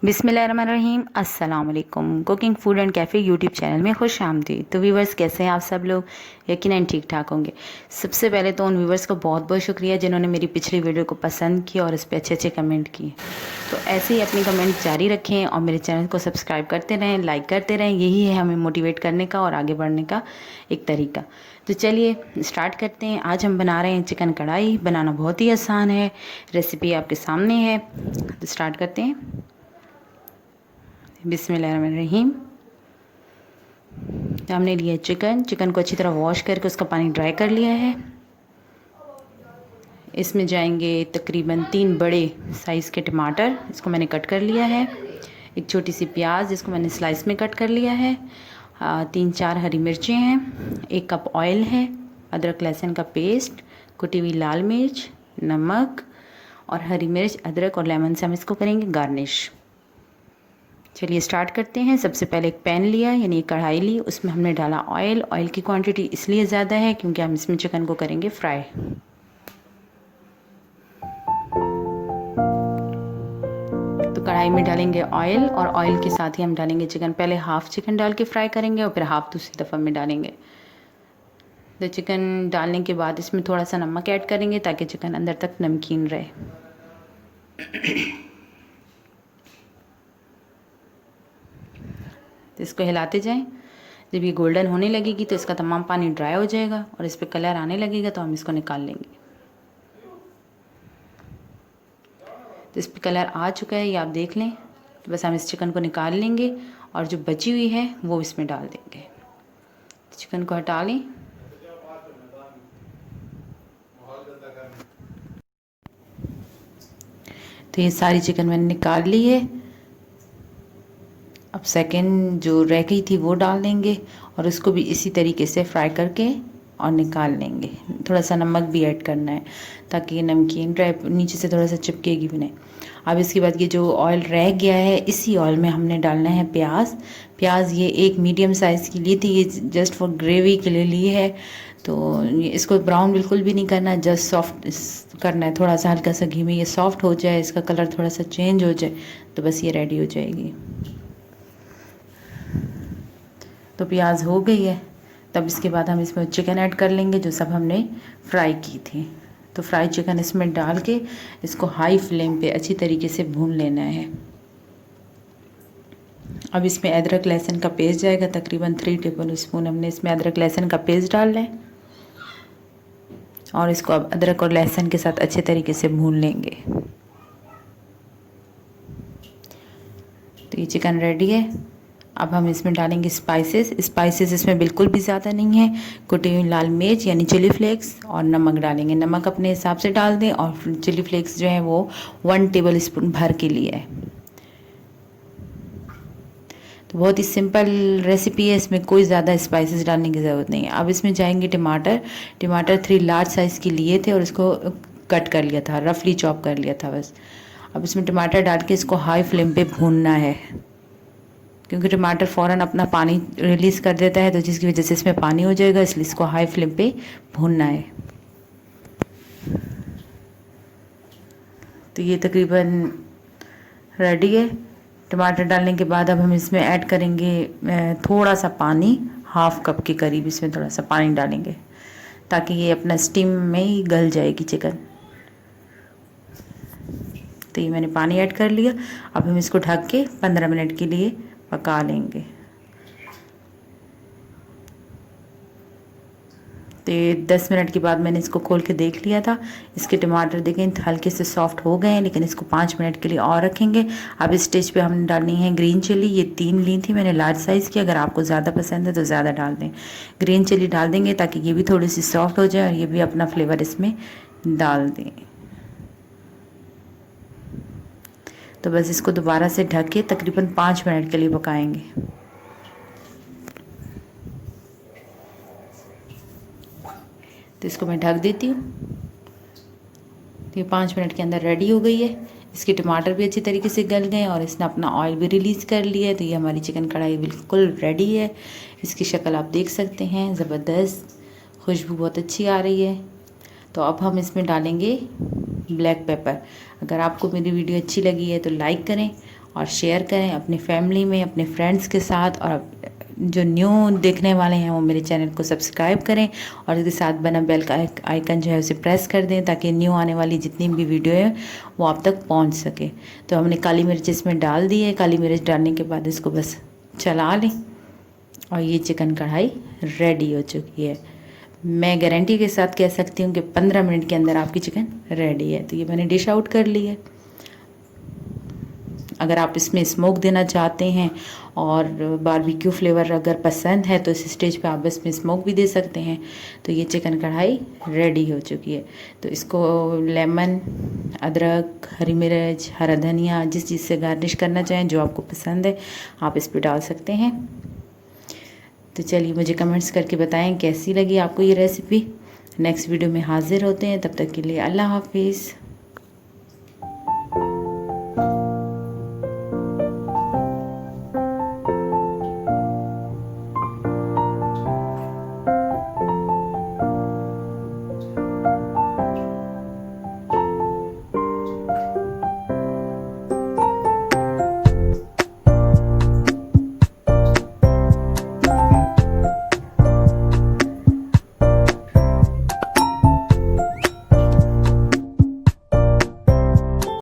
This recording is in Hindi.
बिस्मिल्लाहिर्रहमानिर्रहीम। अस्सलाम वालेकुम। Cooking food and cafe YouTube channel में खुश आमदीद। तो व्यूवर्स, कैसे हैं आप सब लोग? यकीनन ठीक ठाक होंगे। सबसे पहले तो उन व्यूवर्स को बहुत बहुत शुक्रिया जिन्होंने मेरी पिछली वीडियो को पसंद किया और इस पर अच्छे अच्छे कमेंट किए। तो ऐसे ही अपनी कमेंट जारी रखें और मेरे चैनल को सब्सक्राइब करते रहें, लाइक करते रहें। यही है हमें मोटिवेट करने का और आगे बढ़ने का एक तरीका। तो चलिए स्टार्ट करते हैं। आज हम बना रहे हैं चिकन कढ़ाई। बनाना बहुत ही आसान है, रेसिपी आपके सामने है। तो स्टार्ट करते हैं। बिस्मिल्लाहिर्रहमानिर्रहीम। तो हमने लिया चिकन को अच्छी तरह वॉश करके उसका पानी ड्राई कर लिया है। इसमें जाएंगे तकरीबन 3 बड़े साइज़ के टमाटर, इसको मैंने कट कर लिया है। एक छोटी सी प्याज, जिसको मैंने स्लाइस में कट कर लिया है। 3-4 हरी मिर्चें हैं। 1 कप ऑयल है। अदरक लहसुन का पेस्ट, कुटी हुई लाल मिर्च, नमक और हरी मिर्च, अदरक और लेमन से हम इसको करेंगे गार्निश। चलिए स्टार्ट करते हैं। सबसे पहले एक पैन लिया, यानी एक कढ़ाई ली, उसमें हमने डाला ऑयल। ऑयल की क्वांटिटी इसलिए ज़्यादा है क्योंकि हम इसमें चिकन को करेंगे फ्राई। तो कढ़ाई में डालेंगे ऑयल और ऑयल के साथ ही हम डालेंगे चिकन। पहले हाफ चिकन डाल के फ्राई करेंगे और फिर हाफ दूसरी दफ़ा में डालेंगे। तो चिकन डालने के बाद इसमें थोड़ा सा नमक ऐड करेंगे ताकि चिकन अंदर तक नमकीन रहे। तो इसको हिलाते जाएं। जब ये गोल्डन होने लगेगी तो इसका तमाम पानी ड्राई हो जाएगा और इस पर कलर आने लगेगा तो हम इसको निकाल लेंगे। तो इस पर कलर आ चुका है, ये आप देख लें। तो बस हम इस चिकन को निकाल लेंगे और जो बची हुई है वो इसमें डाल देंगे। चिकन को हटा लें। तो ये सारी चिकन मैंने निकाल ली है। अब सेकंड जो रह गई थी वो डाल देंगे और उसको भी इसी तरीके से फ्राई करके और निकाल लेंगे। थोड़ा सा नमक भी ऐड करना है ताकि ये नमकीन रहे, नीचे से थोड़ा सा चिपकेगी भी नहीं। अब इसके बाद ये जो ऑयल रह गया है, इसी ऑयल में हमने डालना है प्याज। ये एक मीडियम साइज़ की ली थी, ये जस्ट फॉर ग्रेवी के लिए ली है। तो इसको ब्राउन बिल्कुल भी नहीं करना है, जस्ट सॉफ्ट करना है। थोड़ा सा हल्का सा घी में ये सॉफ्ट हो जाए, इसका कलर थोड़ा सा चेंज हो जाए तो बस ये रेडी हो जाएगी। तो प्याज हो गई है। तब इसके बाद हम इसमें चिकन ऐड कर लेंगे जो सब हमने फ्राई की थी। तो फ्राई चिकन इसमें डाल के इसको हाई फ्लेम पे अच्छी तरीके से भून लेना है। अब इसमें अदरक लहसुन का पेस्ट जाएगा, तकरीबन 3 टेबल स्पून हमने इसमें अदरक लहसुन का पेस्ट डालना है और इसको अब अदरक और लहसुन के साथ अच्छे तरीके से भून लेंगे। तो ये चिकन रेडी है। अब हम इसमें डालेंगे स्पाइसेस इसमें बिल्कुल भी ज़्यादा नहीं है। कुटी हुई लाल मिर्च यानी चिली फ्लेक्स और नमक डालेंगे। नमक अपने हिसाब से डाल दें और चिली फ्लेक्स जो है वो 1 टेबल स्पून भर के लिए है। तो बहुत ही सिंपल रेसिपी है, इसमें कोई ज़्यादा स्पाइसेस डालने की ज़रूरत नहीं है। अब इसमें जाएंगे टमाटर 3 लार्ज साइज़ के लिए थे और इसको कट कर लिया था, रफली चॉप कर लिया था बस। अब इसमें टमाटर डाल के इसको हाई फ्लेम पे भूनना है क्योंकि टमाटर फ़ौरन अपना पानी रिलीज़ कर देता है, तो जिसकी वजह से इसमें पानी हो जाएगा, इसलिए इसको हाई फ्लेम पे भूनना है। तो ये तकरीबन रेडी है। टमाटर डालने के बाद अब हम इसमें ऐड करेंगे थोड़ा सा पानी, हाफ कप के करीब इसमें थोड़ा सा पानी डालेंगे ताकि ये अपना स्टीम में ही गल जाएगी चिकन। तो ये मैंने पानी ऐड कर लिया। अब हम इसको ढक के 15 मिनट के लिए पका लेंगे। तो 10 मिनट के बाद मैंने इसको खोल के देख लिया था। इसके टमाटर देखें हल्के से सॉफ्ट हो गए हैं, लेकिन इसको 5 मिनट के लिए और रखेंगे। अब इस स्टेज पे हमने डालनी है ग्रीन चिली। ये 3 ली थी मैंने लार्ज साइज़ की, अगर आपको ज़्यादा पसंद है तो ज़्यादा डाल दें। ग्रीन चिली डाल देंगे ताकि ये भी थोड़ी सी सॉफ्ट हो जाए और ये भी अपना फ्लेवर इसमें डाल दें। तो बस इसको दोबारा से ढक के तकरीबन 5 मिनट के लिए पकाएंगे। तो इसको मैं ढक देती हूँ। तो ये 5 मिनट के अंदर रेडी हो गई है। इसके टमाटर भी अच्छी तरीके से गल गए और इसने अपना ऑयल भी रिलीज़ कर लिया है। तो ये हमारी चिकन कढ़ाई बिल्कुल रेडी है। इसकी शक्ल आप देख सकते हैं, ज़बरदस्त खुशबू बहुत अच्छी आ रही है। तो अब हम इसमें डालेंगे ब्लैक पेपर। अगर आपको मेरी वीडियो अच्छी लगी है तो लाइक करें और शेयर करें अपनी फैमिली में, अपने फ्रेंड्स के साथ, और जो न्यू देखने वाले हैं वो मेरे चैनल को सब्सक्राइब करें और इसके साथ बना बेल का आइकन जो है उसे प्रेस कर दें ताकि न्यू आने वाली जितनी भी वीडियो है वो आप तक पहुंच सके। तो हमने काली मिर्च इसमें डाल दी है। काली मिर्च डालने के बाद इसको बस चला लें और ये चिकन कढ़ाई रेडी हो चुकी है। मैं गारंटी के साथ कह सकती हूँ कि 15 मिनट के अंदर आपकी चिकन रेडी है। तो ये मैंने डिश आउट कर ली है। अगर आप इसमें स्मोक देना चाहते हैं और बारबेक्यू फ्लेवर अगर पसंद है तो इस स्टेज पे आप इसमें स्मोक भी दे सकते हैं। तो ये चिकन कढ़ाई रेडी हो चुकी है। तो इसको लेमन, अदरक, हरी मिर्च, हरा धनिया, जिस चीज़ से गार्निश करना चाहें, जो आपको पसंद है आप इस पर डाल सकते हैं। तो चलिए मुझे कमेंट्स करके बताएं कैसी लगी आपको ये रेसिपी। नेक्स्ट वीडियो में हाजिर होते हैं, तब तक के लिए अल्लाह हाफिज़।